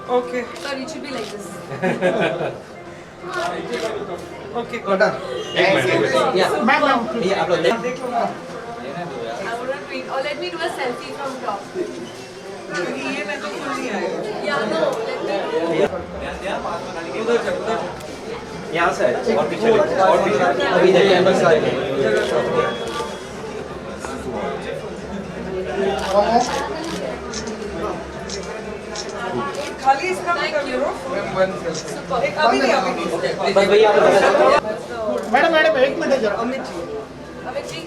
Okay. Sorry, it should be like this. Okay, got it. Yeah, ma'am. Yeah, upload that. I wouldn't wait. Or let me do a selfie from top. ये मैं तो खुद नहीं आएगा। Yeah, no. उधर जा, उधर जा। यहाँ से और पीछे अभी इधर कैंपस का खाली इसका कर लो। एक अभी नहीं, अभी नहीं। बस भैया मैडम मैडम एक मिनट जरा अमित जी। अमित जी.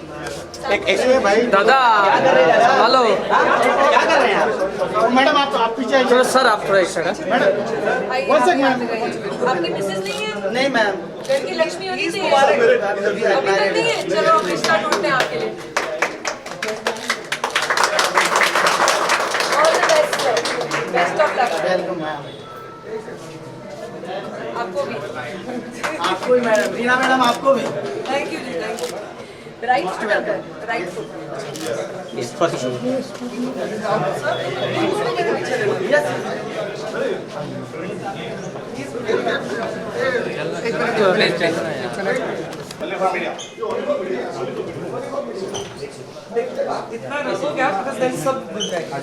एक भाई दादा हेलो क्या कर रहे हैं आप? मैडम आप पीछे आइए। थोड़ा सर आप थोड़ा इस साइड मैडम आइए, One आप second, यहाँ ma'am. पे गइए. आपकी मिसेज नहीं है? नहीं मैम घर की लक्ष्मी होनी चाहिए. मुबारक. अभी तक नहीं है. चलो अब रिश्ता ढूंढते हैं आपके लिए. All the best, sir. Best of luck. Welcome ma'am. आपको भी. आपको भी मैडम, रीना मैडम आपको भी। Thank you, जी. Thank you. Right foot अंदर. Right foot. यस फर्स्ट इतना रखो क्या? Because then सब बन जाएगा।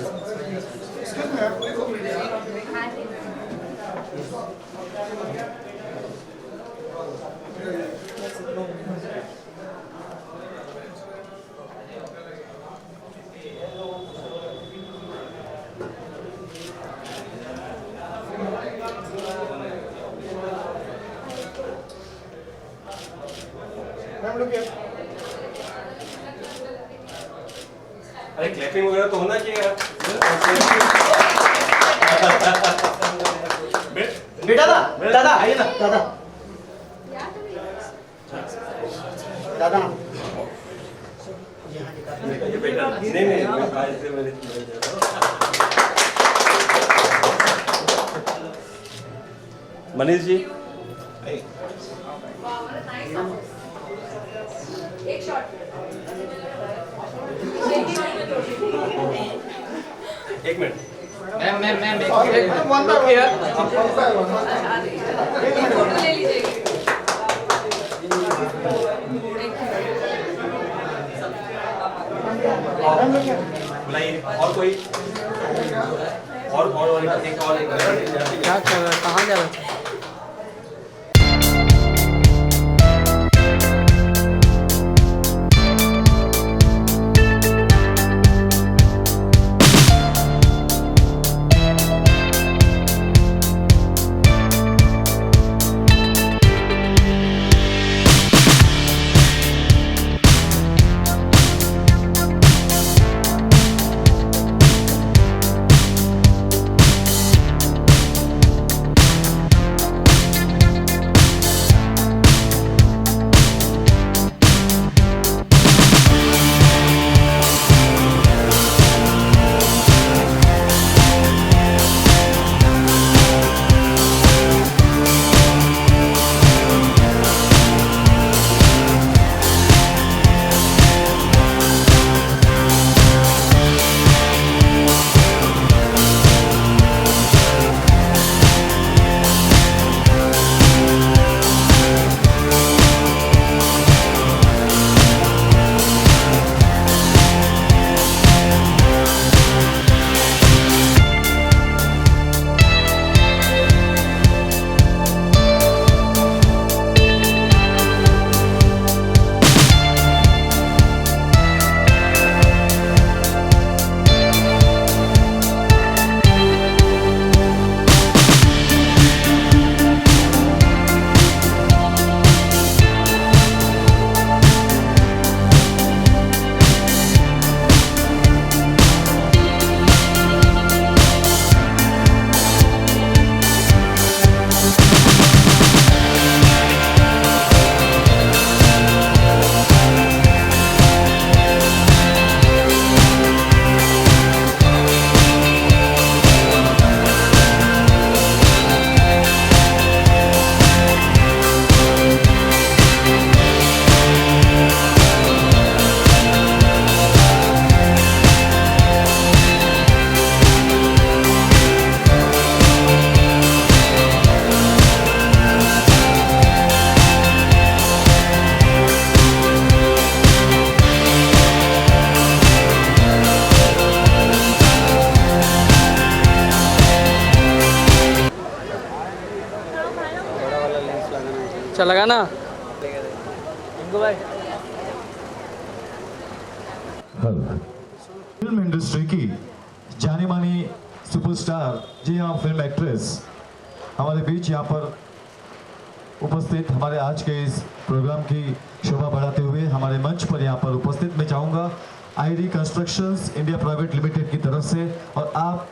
मैम लोग अरे क्लैपिंग वगैरह तो होना चाहिए यार। बेटा दादा आइए ना दादा दादा ये बेटा नहीं आज से मैंने मनीष जी एक शॉट. एक minute ma'am one by one. Photo ले लीजिए. बुलाइए और कोई और एक क्या कर रहा है कहाँ जा रहा है अच्छा लगा ना? फिल्म इंडस्ट्री की जानी मानी सुपरस्टार जी हाँ फिल्म एक्ट्रेस हमारे बीच यहाँ पर उपस्थित हमारे आज के इस प्रोग्राम की शोभा बढ़ाते हुए हमारे मंच पर यहाँ पर उपस्थित मैं चाहूँगा ID constructions India private limited की तरफ से और आप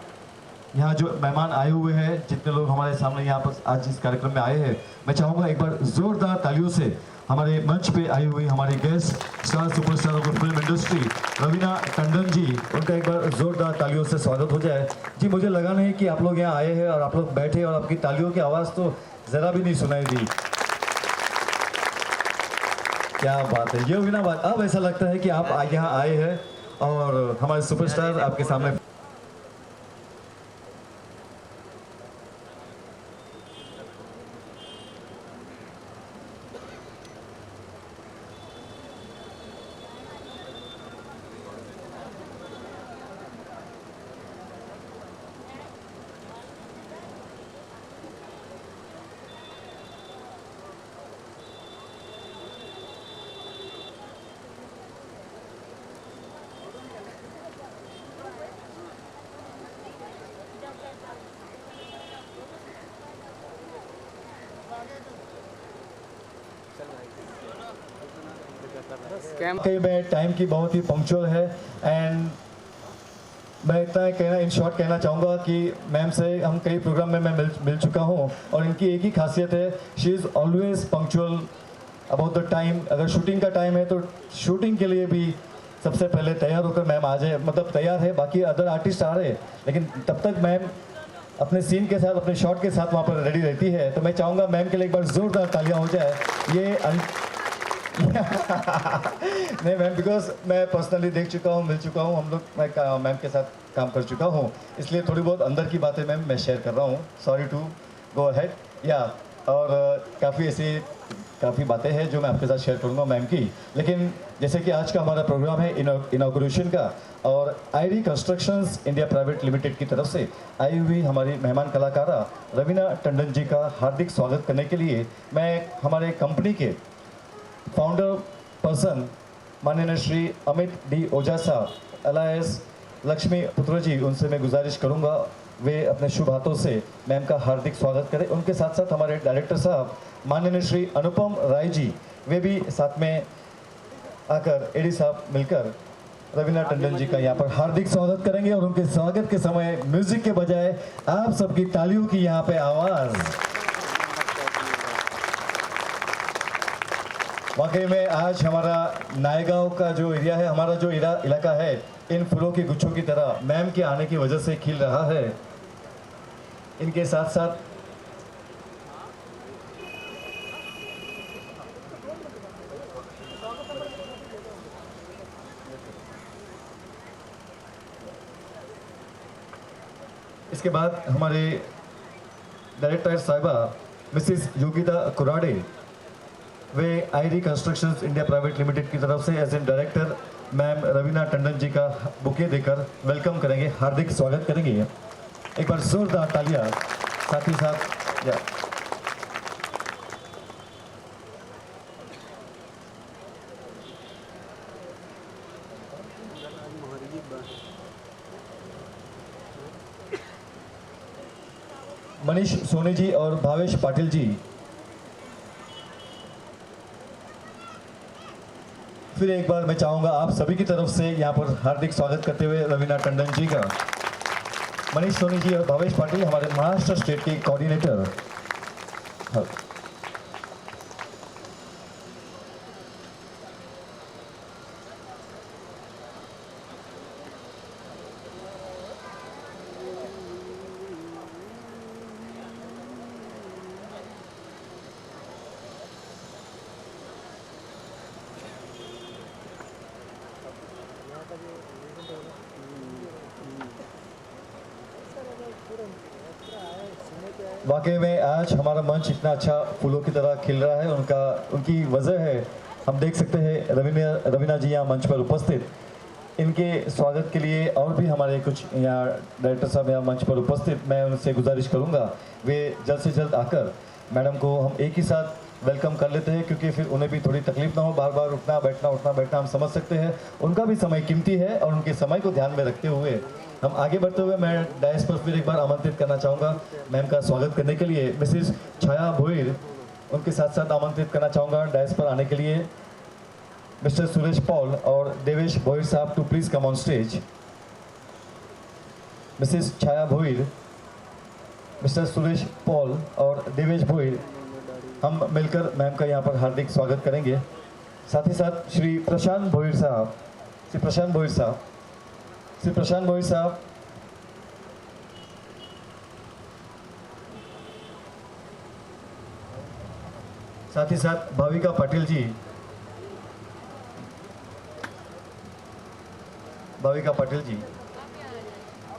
यहाँ जो मेहमान आए हुए हैं जितने लोग हमारे सामने यहाँ पर आज इस कार्यक्रम में आए हैं मैं चाहूँगा एक बार जोरदार तालियों से हमारे मंच पे आई हुई हमारी guest star superstar of film industry Raveena Tandon ji उनका एक बार जोरदार तालियों से स्वागत हो जाए। जी मुझे लगा नहीं कि आप लोग यहाँ आए हैं और आप लोग बैठे और आपकी तालियों की आवाज़ तो ज़रा भी नहीं सुनाई दी। क्या बात है, ये हुई ना बात। अब ऐसा लगता है कि आप यहाँ आए हैं और हमारे सुपरस्टार आपके सामने। कई में टाइम की बहुत ही पंक्चुअल है एंड मैं इतना कहना इन शॉर्ट कहना चाहूँगा कि मैम से हम कई प्रोग्राम में मैं मिल चुका हूँ और इनकी एक ही खासियत है she is always punctual about the time. अगर शूटिंग का टाइम है तो शूटिंग के लिए भी सबसे पहले तैयार होकर मैम आ जाए, मतलब तैयार है, बाकी अदर आर्टिस्ट आ रहे हैं लेकिन तब तक मैम अपने सीन के साथ अपने शॉट के साथ वहाँ पर रेडी रहती है। तो मैं चाहूँगा मैम के लिए एक बार ज़ोरदार तालियाँ हो जाए। ये नहीं मैम, बिकॉज मैं पर्सनली देख चुका हूँ, मिल चुका हूँ, हम लोग मैं मैम के साथ काम कर चुका हूँ, इसलिए थोड़ी बहुत अंदर की बातें मैम मैं शेयर कर रहा हूँ। सॉरी टू गो अहेड या और काफ़ी बातें हैं जो मैं आपके साथ शेयर करूँगा मैम की। लेकिन जैसे कि आज का हमारा प्रोग्राम है इनॉग्रेशन का और ID constructions India private limited की तरफ से आई हुई हमारी मेहमान कलाकारा रवीना टंडन जी का हार्दिक स्वागत करने के लिए मैं हमारे कंपनी के फाउंडर पर्सन माननीय श्री अमित डी ओझा साहब अलायस लक्ष्मी पुत्र जी, उनसे मैं गुजारिश करूंगा वे अपने शुभ हाथों से मैम का हार्दिक स्वागत करें। उनके साथ साथ हमारे डायरेक्टर साहब माननीय श्री अनुपम राय जी, वे भी साथ में आकर एडी साहब मिलकर रवीना टंडन जी का यहाँ पर हार्दिक स्वागत करेंगे और उनके स्वागत के समय म्यूजिक के बजाय आप सबकी तालियों की यहाँ पे आवाज़। वाकई में आज हमारा नायगांव का जो एरिया है, हमारा जो इलाका है, इन फूलों के गुच्छों की तरह मैम के आने की वजह से खिल रहा है। इनके साथ साथ इसके बाद हमारे डायरेक्टर साहिबा मिसिस योगिता कुराडे, वे ID constructions India private limited की तरफ से as an director ma'am Raveena Tandon ji का बुके देकर वेलकम करेंगे, हार्दिक स्वागत करेंगे। एक बार जोरदार तालियां साथ ही साथ या मनीष सोनी जी और भावेश पाटिल जी, फिर एक बार मैं चाहूंगा आप सभी की तरफ से यहाँ पर हार्दिक स्वागत करते हुए रवीना टंडन जी का। मनीष सोनी जी और भावेश पाटिल हमारे महाराष्ट्र स्टेट के कोऑर्डिनेटर। वाकई में आज हमारा मंच इतना अच्छा फूलों की तरह खिल रहा है, उनकी वजह है हम देख सकते हैं रवीना जी यहाँ मंच पर उपस्थित। इनके स्वागत के लिए और भी हमारे कुछ यहाँ डायरेक्टर साहब यहाँ मंच पर उपस्थित, मैं उनसे गुजारिश करूँगा वे जल्द से जल्द आकर मैडम को हम एक ही साथ वेलकम कर लेते हैं, क्योंकि फिर उन्हें भी थोड़ी तकलीफ ना हो, बार बार उठना बैठना हम समझ सकते हैं, उनका भी समय कीमती है और उनके समय को ध्यान में रखते हुए हम आगे बढ़ते हुए मैं डायस पर फिर एक बार आमंत्रित करना चाहूँगा मैम का स्वागत करने के लिए मिसेस छाया भोईर, उनके साथ साथ आमंत्रित करना चाहूँगा डायस पर आने के लिए मिस्टर सुरेश पॉल और देवेश भोईर साहब to please come on stage. Mrs Chhaya Bhoir, Mr Suresh Paul और देवेश भोईर, हम मिलकर मैम का यहाँ पर हार्दिक स्वागत करेंगे। साथ ही साथ श्री प्रशांत भोईर साहब, श्री प्रशांत भोईर साहब साथ ही साथ भाविका पाटिल जी,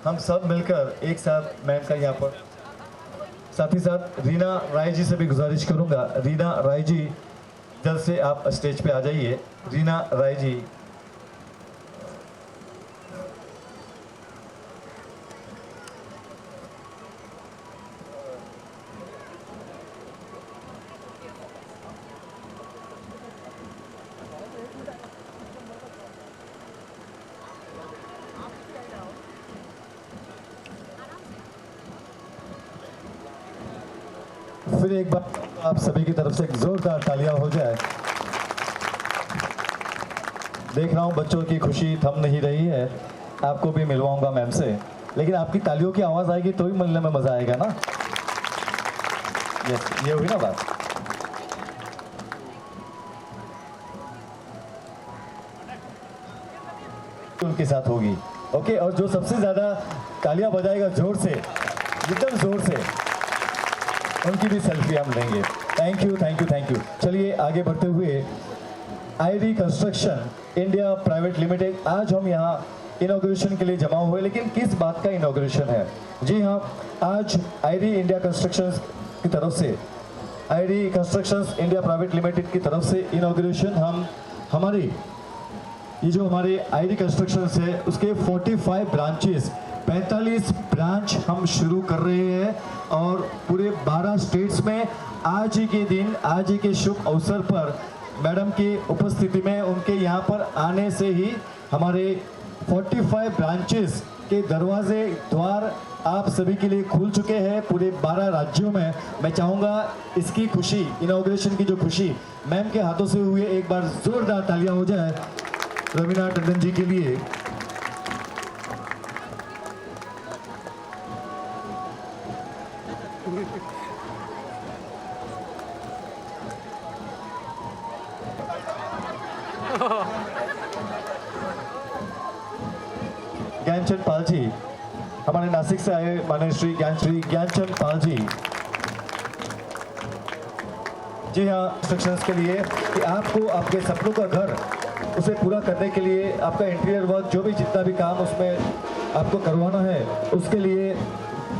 हम सब मिलकर एक साथ मैम का यहाँ पर, साथ ही साथ रीना राय जी से भी गुजारिश करूंगा, रीना राय जी जल्द से आप स्टेज पे आ जाइए। रीना राय जी, फिर एक बार आप सभी की तरफ से एक जोरदार तालियां हो जाए। देख रहा हूं बच्चों की खुशी थम नहीं रही है, आपको भी मिलवाऊंगा मैम से, लेकिन आपकी तालियों की आवाज आएगी तो ही मिलने में मजा आएगा ना। यस, ये हुई ना बात। उनके साथ होगी, ओके। और जो सबसे ज्यादा तालियां बजाएगा जोर से, एकदम जोर से, उनकी भी सेल्फी हम लेंगे। Thank you. चलिए आगे बढ़ते हुए ID construction India private limited, आज हम यहाँ इनॉग्रेशन के लिए जमा हुए, लेकिन किस बात का इनॉग्रेशन है? जी हाँ, आज आईडी इंडिया कंस्ट्रक्शन की तरफ से, ID constructions India private limited की तरफ से इनॉग्रेशन हम हमारी ये जो हमारे आईडी कंस्ट्रक्शंस है उसके 45 ब्रांचेस, 45 ब्रांच हम शुरू कर रहे हैं और पूरे 12 स्टेट्स में आज ही के दिन, आज ही के शुभ अवसर पर मैडम की उपस्थिति में, उनके यहाँ पर आने से ही हमारे 45 ब्रांचेस के दरवाजे द्वार आप सभी के लिए खुल चुके हैं पूरे 12 राज्यों में। मैं चाहूँगा इसकी खुशी, इनॉग्रेशन की जो खुशी मैम के हाथों से हुई है, एक बार जोरदार तालियां हो जाए रवीना टंडन जी के लिए। ज्ञानचंद पाल जी, हमारे नासिक से आए माननीय श्री ज्ञानचंद पाल जी। जी हाँ, इंस्ट्रक्शंस के लिए कि आपको आपके सपनों का घर उसे पूरा करने के लिए आपका इंटीरियर वर्क, जो भी जितना भी काम उसमें आपको करवाना है, उसके लिए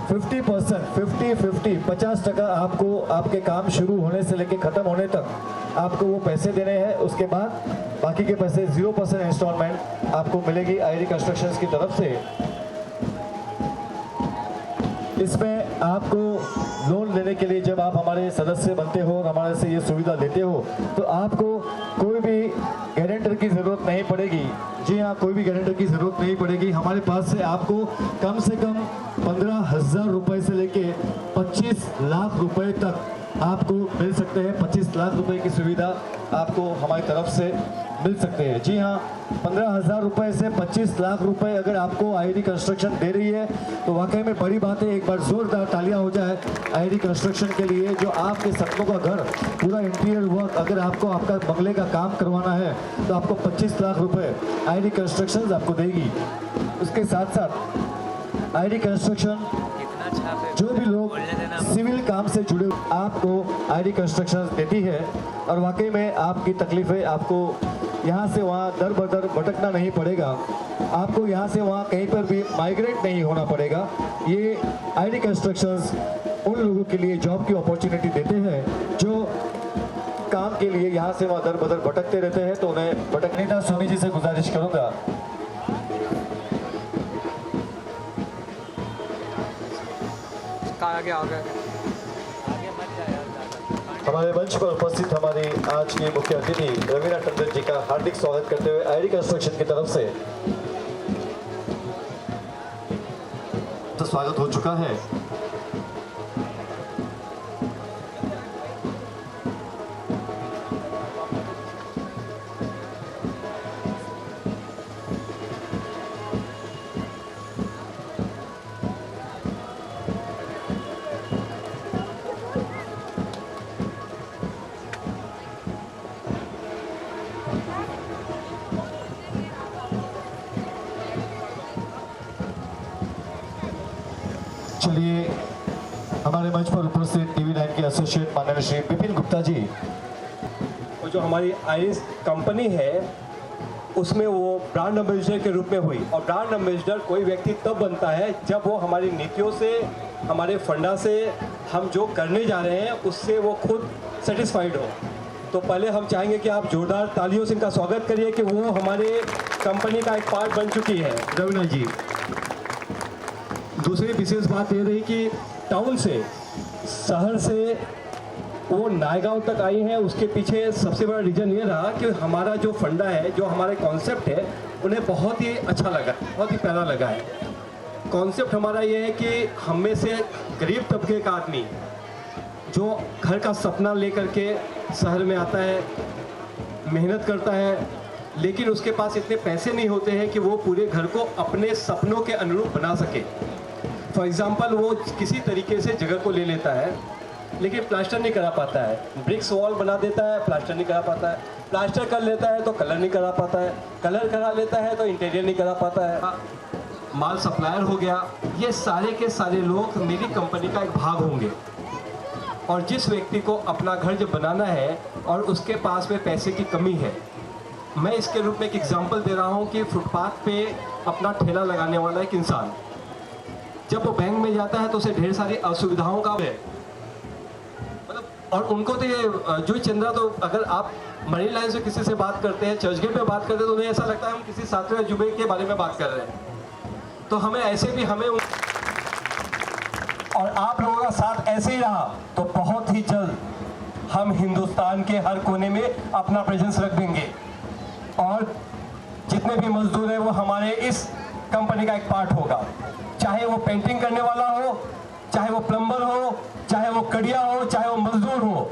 50%, 50% आपको आपके काम शुरू होने से लेकर ख़त्म होने तक आपको वो पैसे देने हैं। उसके बाद बाकी के पैसे 0% इंस्टॉलमेंट आपको मिलेगी आईडी कंस्ट्रक्शंस की तरफ से। इसमें आपको लोन लेने के लिए जब आप हमारे सदस्य बनते हो और हमारे से ये सुविधा लेते हो तो आपको कोई भी गारंटर की ज़रूरत नहीं पड़ेगी। जी हाँ, कोई भी गारंटर की ज़रूरत नहीं पड़ेगी। हमारे पास से आपको कम से कम 15,000 रुपये से लेके 25 लाख रुपए तक आपको मिल सकते हैं। 25 लाख रुपए की सुविधा आपको हमारी तरफ से मिल सकते हैं। जी हाँ, 15,000 रुपये से 25 लाख रुपए अगर आपको आईडी कंस्ट्रक्शन दे रही है तो वाकई में बड़ी बात है। एक बार जोरदार तालियां हो जाए आईडी कंस्ट्रक्शन के लिए, जो आपके सपनों का घर पूरा इंटीरियर वर्क, अगर आपको आपका बंगले का काम करवाना है तो आपको 25 लाख रुपए आईडी कंस्ट्रक्शन आपको देगी। उसके साथ साथ आईडी कंस्ट्रक्शन जो भी लोग सिविल काम से जुड़े आपको आईडी कंस्ट्रक्शन देती है और वाकई में आपकी तकलीफें, आपको यहाँ से वहाँ दर बदर भटकना नहीं पड़ेगा, आपको यहाँ से वहाँ कहीं पर भी माइग्रेट नहीं होना पड़ेगा। ये आईडी कंस्ट्रक्शंस उन लोगों के लिए जॉब की अपॉर्चुनिटी देते हैं जो काम के लिए यहाँ से वहाँ दर बदर भटकते रहते हैं, तो उन्हें भटकने का सोनी जी से गुजारिश करूँगा। आगे आगे मत जाए यार, ज़्यादा हमारे मंच पर उपस्थित हमारे आज के मुख्य अतिथि रवीना टंडन जी का हार्दिक स्वागत करते हुए आईडी कंस्ट्रक्शन की तरफ से तो स्वागत हो चुका है। चलिए हमारे मंच पर उपस्थित TV9 के एसोसिएट माननीय श्री विपिन गुप्ता जी। और जो हमारी आईरिस कंपनी है उसमें वो ब्रांड एम्बेसडर के रूप में हुई। और ब्रांड एम्बेसडर कोई व्यक्ति तब बनता है जब वो हमारी नीतियों से, हमारे फंडा से, हम जो करने जा रहे हैं उससे वो खुद सेटिस्फाइड हो। तो पहले हम चाहेंगे कि आप जोरदार तालियों से इनका स्वागत करिए कि वो हमारे कंपनी का एक पार्ट बन चुकी है, रवीना जी। दूसरी विशेष बात ये रही कि टाउन से, शहर से वो नायगांव तक आई हैं। उसके पीछे सबसे बड़ा रीज़न ये रहा कि हमारा जो फंडा है, जो हमारे कॉन्सेप्ट है, उन्हें बहुत ही अच्छा लगा, बहुत ही प्यारा लगा है। कॉन्सेप्ट हमारा ये है कि हम में से गरीब तबके का आदमी जो घर का सपना लेकर के शहर में आता है, मेहनत करता है, लेकिन उसके पास इतने पैसे नहीं होते हैं कि वो पूरे घर को अपने सपनों के अनुरूप बना सके। फॉर एग्ज़ाम्पल, वो किसी तरीके से जगह को ले लेता है लेकिन प्लास्टर नहीं करा पाता है। ब्रिक्स वॉल बना देता है, प्लास्टर नहीं करा पाता है। प्लास्टर कर लेता है तो कलर नहीं करा पाता है। कलर करा लेता है तो इंटीरियर नहीं करा पाता है। माल सप्लायर हो गया। ये सारे के सारे लोग मेरी कंपनी का एक भाग होंगे। और जिस व्यक्ति को अपना घर जब बनाना है और उसके पास में पैसे की कमी है, मैं इसके रूप में एक एग्जांपल दे रहा हूँ कि फुटपाथ पे अपना ठेला लगाने वाला एक इंसान जब वो बैंक में जाता है तो उसे ढेर सारी असुविधाओं का है, मतलब, और उनको तो ये जूही चंद्रा, तो अगर आप मरीन लाइन से किसी से बात करते हैं, चर्चगेट पे बात करते हैं, तो उन्हें ऐसा लगता है हम किसी सातवें अजूबे के बारे में बात कर रहे हैं। तो हमें ऐसे भी और आप लोगों का साथ ऐसे ही रहा तो बहुत ही जल्द हम हिंदुस्तान के हर कोने में अपना प्रेजेंस रख देंगे। और जितने भी मजदूर हैं वो हमारे इस कंपनी का एक पार्ट होगा, चाहे वो पेंटिंग करने वाला हो, चाहे वो प्लम्बर हो, चाहे वो कड़िया हो, चाहे वो मजदूर हो।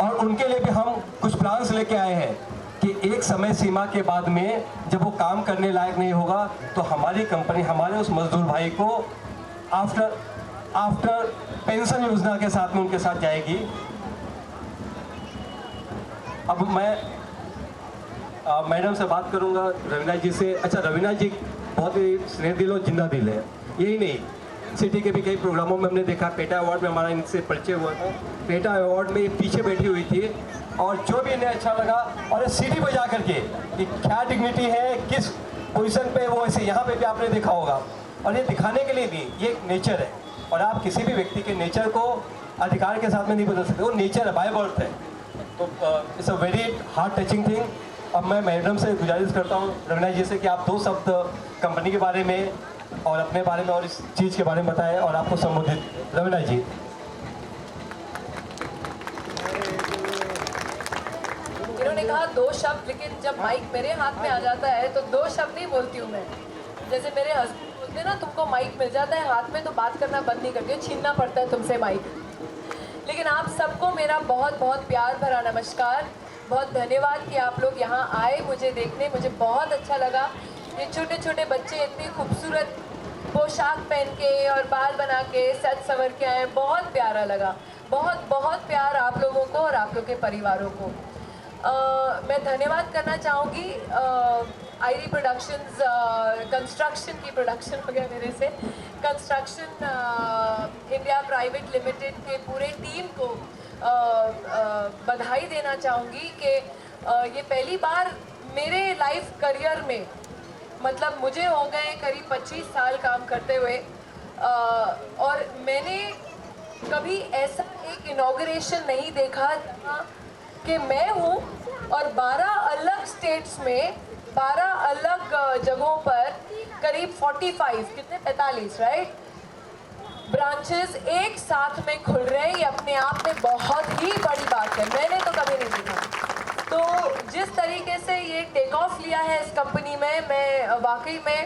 और उनके लिए भी हम कुछ प्लान्स लेके आए हैं कि एक समय सीमा के बाद में जब वो काम करने लायक नहीं होगा तो हमारी कंपनी हमारे उस मजदूर भाई को आफ्टर पेंशन योजना के साथ में उनके साथ जाएगी। अब मैं मैडम से बात करूंगा, रवीना जी से। अच्छा, रवीना जी बहुत ही स्नेह दिल और जिंदा दिल है। यही नहीं, सिटी के भी कई प्रोग्रामों में हमने देखा, पेटा अवार्ड में हमारा इनसे परिचय हुआ था। पेटा अवार्ड में ये पीछे बैठी हुई थी और जो भी इन्हें अच्छा लगा और ये सीटी पर जा करके कि क्या डिग्निटी है, किस पोजीशन पे वो, ऐसे यहाँ पे भी आपने देखा होगा। और ये दिखाने के लिए भी ये एक नेचर है और आप किसी भी व्यक्ति के नेचर को अधिकार के साथ में नहीं बदल सकते, वो नेचर है, बाय बर्थ है। तो it's a very heart touching thing. अब मैं मैडम से गुजारिश करता हूँ, रवीना जी से, कि आप दो शब्द कंपनी के बारे में और अपने बारे में और इस चीज़ के बारे में बताएं और आपको संबोधित। रवीना जी। इन्होंने कहा दो शब्द, लेकिन जब माइक मेरे हाथ में आ जाता है तो दो शब्द नहीं बोलती हूँ मैं। जैसे मेरे हस्बैंड बोलते हैं ना, तुमको माइक मिल जाता है हाथ में तो बात करना बंद नहीं करती हो, छीनना पड़ता है तुमसे माइक। लेकिन आप सबको मेरा बहुत बहुत प्यार भरा नमस्कार। बहुत धन्यवाद कि आप लोग यहाँ आए मुझे देखने। मुझे बहुत अच्छा लगा। ये छोटे छोटे बच्चे इतनी खूबसूरत पोशाक पहन के और बाल बना के सज संवर के आए, बहुत प्यारा लगा। बहुत बहुत प्यार आप लोगों को और आप लोग के परिवारों को। मैं धन्यवाद करना चाहूँगी आईडी प्रोडक्शंस, कंस्ट्रक्शन की प्रोडक्शन हो गया मेरे से, कंस्ट्रक्शन इंडिया प्राइवेट लिमिटेड के पूरे टीम को बधाई देना चाहूँगी कि ये पहली बार मेरे लाइफ करियर में, मतलब मुझे हो गए करीब 25 साल काम करते हुए, और मैंने कभी ऐसा एक इनॉग्रेशन नहीं देखा कि मैं हूँ और 12 अलग स्टेट्स में 12 अलग जगहों पर करीब 45 राइट ब्रांचेस एक साथ में खुल रहे हैं। ये अपने आप में बहुत ही बड़ा है मैं वाकई में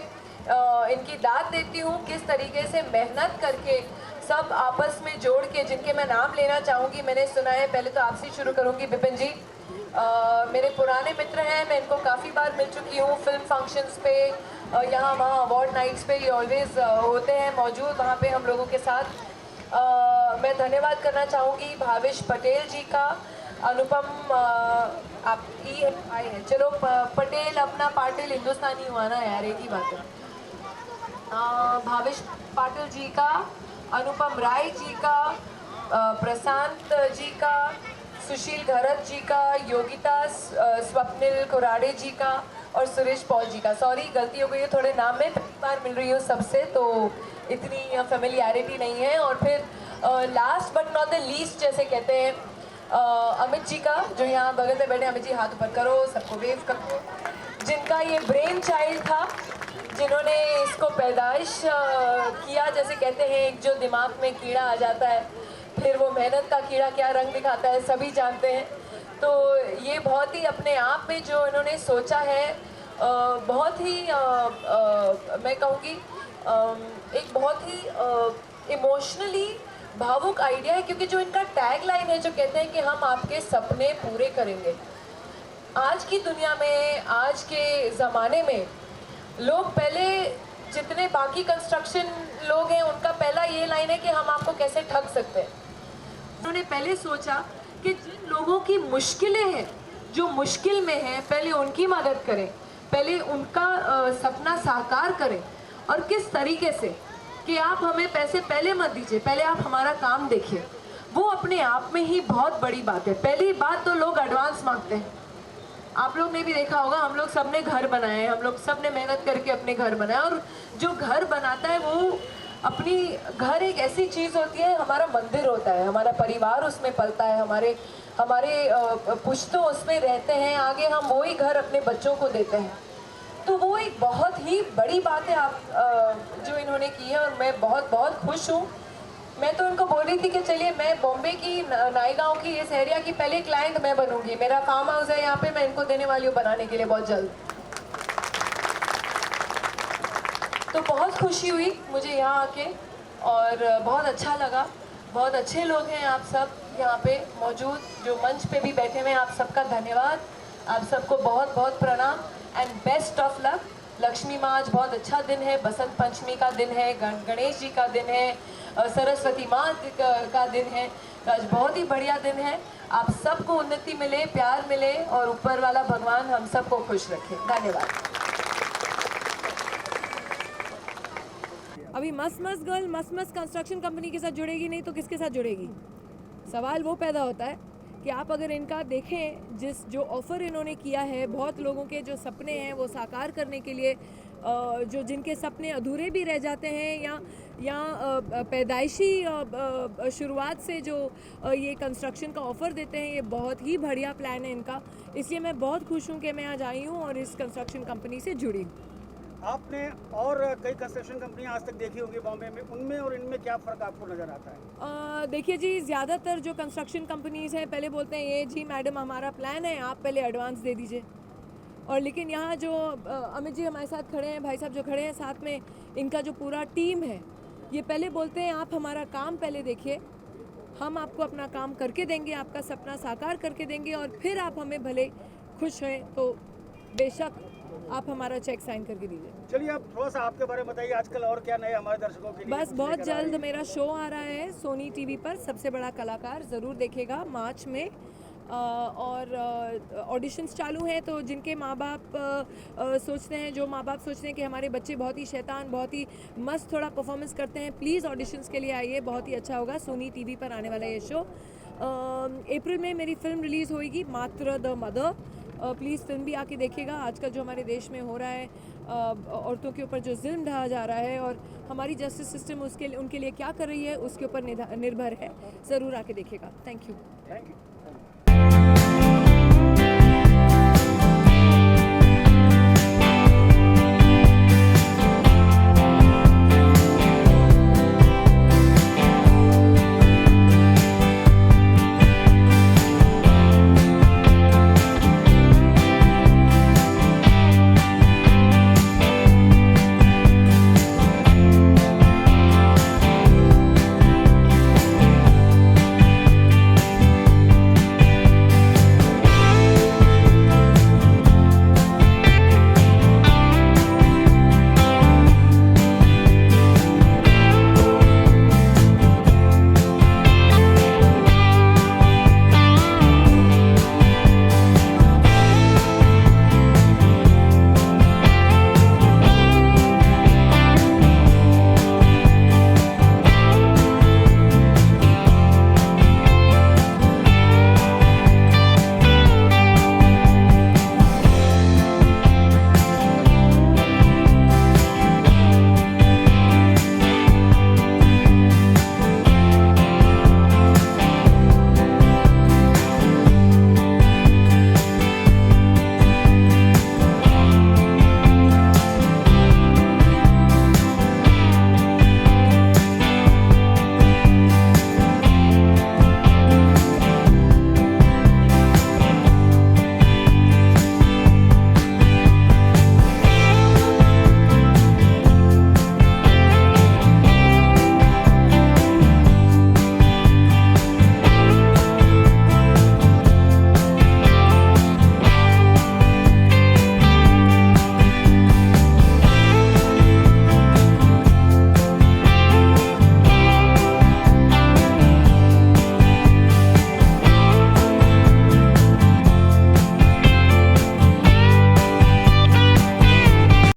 इनकी दाद देती हूँ, किस तरीके से मेहनत करके सब आपस में जोड़ के, जिनके मैं नाम लेना चाहूँगी, मैंने सुना है, पहले तो आपसे शुरू करूँगी विपिन जी। मेरे पुराने मित्र हैं, मैं इनको काफ़ी बार मिल चुकी हूँ, फिल्म फंक्शंस पे, यहाँ वहाँ अवार्ड नाइट्स पे ये ऑलवेज होते हैं मौजूद वहाँ पे हम लोगों के साथ। मैं धन्यवाद करना चाहूँगी भावेश पटेल जी का, अनुपम आप ई आए हैं, चलो पटेल अपना पाटिल हिंदुस्तानी हुआ ना यार, एक ही बात है। भावेश पाटिल जी का, अनुपम राय जी का, प्रशांत जी का, सुशील घरत जी का, योगिता स्वप्निल कुराड़े जी का और सुरेश पॉल जी का। सॉरी गलती हो गई है थोड़े नाम में, पहली बार मिल रही हूँ सबसे तो इतनी फेमिलियरिटी नहीं है। और फिर last but not the least जैसे कहते हैं अमित जी का, जो यहाँ बगल में बैठे, अमित जी हाथ ऊपर करो, सबको वेव करो, जिनका ये ब्रेन चाइल्ड था, जिन्होंने इसको पैदाइश किया। जैसे कहते हैं एक जो दिमाग में कीड़ा आ जाता है, फिर वो मेहनत का कीड़ा क्या रंग दिखाता है सभी जानते हैं। तो ये बहुत ही अपने आप में जो इन्होंने सोचा है, बहुत ही मैं कहूँगी एक बहुत ही इमोशनली भावुक आइडिया है, क्योंकि जो इनका टैग लाइन है जो कहते हैं कि हम आपके सपने पूरे करेंगे। आज की दुनिया में, आज के ज़माने में लोग पहले जितने बाकी कंस्ट्रक्शन लोग हैं उनका पहला ये लाइन है कि हम आपको कैसे ठग सकते हैं। उन्होंने पहले सोचा कि जिन लोगों की मुश्किलें हैं, जो मुश्किल में हैं, पहले उनकी मदद करें, पहले उनका सपना साकार करें। और किस तरीके से कि आप हमें पैसे पहले मत दीजिए, पहले आप हमारा काम देखिए, वो अपने आप में ही बहुत बड़ी बात है। पहली बात तो लोग एडवांस मांगते हैं, आप लोग ने भी देखा होगा, हम लोग सब ने घर बनाए, हम लोग सब ने मेहनत करके अपने घर बनाए। और जो घर बनाता है वो अपनी, घर एक ऐसी चीज़ होती है, हमारा मंदिर होता है, हमारा परिवार उसमें पलता है, हमारे पुश्तों उसमें रहते हैं, आगे हम वही घर अपने बच्चों को देते हैं। तो वो एक बहुत ही बड़ी बात है आप जो इन्होंने की है, और मैं बहुत बहुत खुश हूँ। मैं तो उनको बोल रही थी कि चलिए मैं बॉम्बे की नायगांव की इस एरिया की पहले क्लाइंट मैं बनूंगी, मेरा फार्म हाउस है यहाँ पे, मैं इनको देने वाली हूँ बनाने के लिए बहुत जल्द। तो बहुत खुशी हुई मुझे यहाँ आके और बहुत अच्छा लगा। बहुत अच्छे लोग हैं आप सब यहाँ पे मौजूद, जो मंच पे भी बैठे हुए हैं, आप सबका धन्यवाद, आप सबको बहुत बहुत प्रणाम and best of luck. Lakshmi माँ आज बहुत अच्छा दिन है, बसंत पंचमी का दिन है, गणेश जी का दिन है, सरस्वती माँ का दिन है, तो आज बहुत ही बढ़िया दिन है। आप सबको उन्नति मिले, प्यार मिले और ऊपर वाला भगवान हम सबको खुश रखे। धन्यवाद। अभी मस्त मस्त कंस्ट्रक्शन कंपनी के साथ जुड़ेगी, नहीं तो किसके साथ जुड़ेगी? सवाल वो पैदा होता है कि आप अगर इनका देखें, जो ऑफ़र इन्होंने किया है, बहुत लोगों के जो सपने हैं वो साकार करने के लिए, जो जिनके सपने अधूरे भी रह जाते हैं या पैदाइशी शुरुआत से जो ये कंस्ट्रक्शन का ऑफ़र देते हैं, ये बहुत ही बढ़िया प्लान है इनका। इसलिए मैं बहुत खुश हूँ कि मैं आज आई हूँ और इस कंस्ट्रक्शन कंपनी से जुड़ी। आपने और कई कंस्ट्रक्शन कंपनियां आज तक देखी होंगी बॉम्बे में, उनमें और इनमें क्या फ़र्क आपको नज़र आता है? देखिए जी, ज़्यादातर जो कंस्ट्रक्शन कंपनीज़ हैं पहले बोलते हैं ये जी मैडम हमारा प्लान है, आप पहले एडवांस दे दीजिए। और लेकिन यहाँ जो अमित जी हमारे साथ खड़े हैं, भाई साहब जो खड़े हैं साथ में, इनका जो पूरा टीम है, ये पहले बोलते हैं आप हमारा काम पहले देखिए, हम आपको अपना काम करके देंगे, आपका सपना साकार करके देंगे, और फिर आप हमें भले खुश हैं तो बेशक आप हमारा चेक साइन करके दीजिए। चलिए आप थोड़ा सा आपके बारे में बताइए, आजकल और क्या नए हमारे दर्शकों के लिए? बस बहुत जल्द मेरा शो आ रहा है सोनी टीवी पर, सबसे बड़ा कलाकार, ज़रूर देखेगा मार्च में। और ऑडिशंस चालू हैं, तो जिनके माँ बाप सोचते हैं, जो माँ बाप सोचते हैं कि हमारे बच्चे बहुत ही शैतान, बहुत ही मस्त थोड़ा परफॉर्मेंस करते हैं, प्लीज़ ऑडिशंस के लिए आइए, बहुत ही अच्छा होगा। सोनी टीवी पर आने वाला ये शो। अप्रैल में मेरी फिल्म रिलीज़ होगी, मात्र द मदर। प्लीज़ फिल्म भी आके देखिएगा। आजकल जो हमारे देश में हो रहा है, औरतों के ऊपर जो जुल्म ढाया जा रहा है और हमारी जस्टिस सिस्टम उनके लिए क्या कर रही है, उसके ऊपर निर्भर है। ज़रूर आके देखिएगा। Thank you.